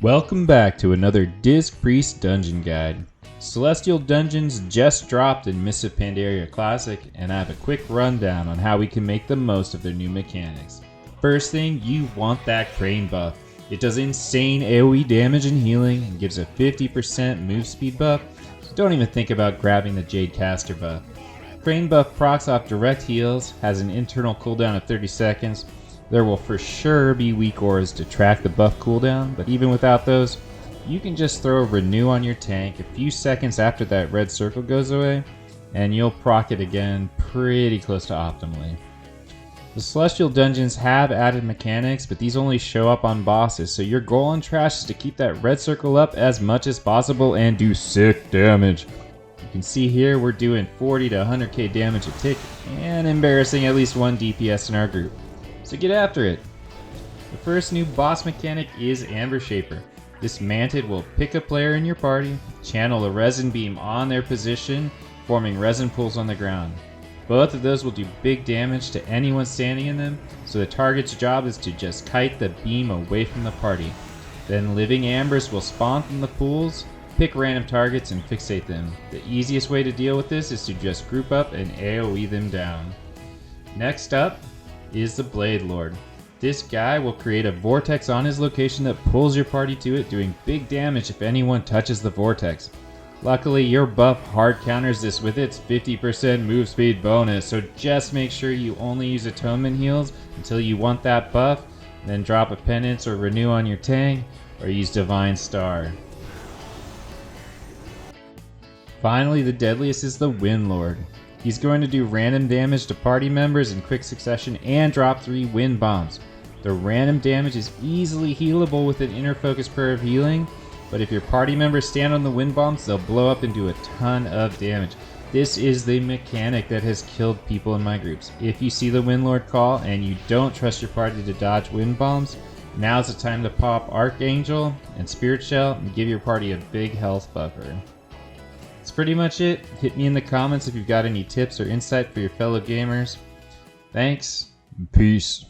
Welcome back to another Disc Priest Dungeon Guide. Celestial Dungeons just dropped in Mists of Pandaria Classic, and I have a quick rundown on how we can make the most of their new mechanics. First thing, you want that Crane buff. It does insane AoE damage and healing, and gives a 50% move speed buff, so don't even think about grabbing the Jade Caster buff. Crane buff procs off direct heals, has an internal cooldown of 30 seconds. There will for sure be weak auras to track the buff cooldown, but even without those, you can just throw Renew on your tank a few seconds after that red circle goes away, and you'll proc it again pretty close to optimally. The Celestial Dungeons have added mechanics, but these only show up on bosses, so your goal on Trash is to keep that red circle up as much as possible and do sick damage. You can see here we're doing 40 to 100k damage a tick, and embarrassing at least one DPS in our group. So get after it. The first new boss mechanic is Amber Shaper. This mantid will pick a player in your party, channel a resin beam on their position, forming resin pools on the ground. Both of those will do big damage to anyone standing in them, so the target's job is to just kite the beam away from the party. Then living ambers will spawn from the pools, pick random targets and fixate them. The easiest way to deal with this is to just group up and AoE them down. Next up is the Windlord. This guy will create a vortex on his location that pulls your party to it, doing big damage if anyone touches the vortex. Luckily, your buff hard counters this with its 50% move speed bonus, so just make sure you only use atonement heals until you want that buff, then drop a penance or renew on your tank, or use Divine Star. Finally, the deadliest is the Windlord. He's going to do random damage to party members in quick succession and drop 3 wind bombs. The random damage is easily healable with an inner focus prayer of healing, but if your party members stand on the wind bombs, they'll blow up and do a ton of damage. This is the mechanic that has killed people in my groups. If you see the Windlord call and you don't trust your party to dodge wind bombs, now's the time to pop Archangel and Spirit Shell and give your party a big health buffer. That's pretty much it. Hit me in the comments if you've got any tips or insight for your fellow gamers. Thanks. Peace.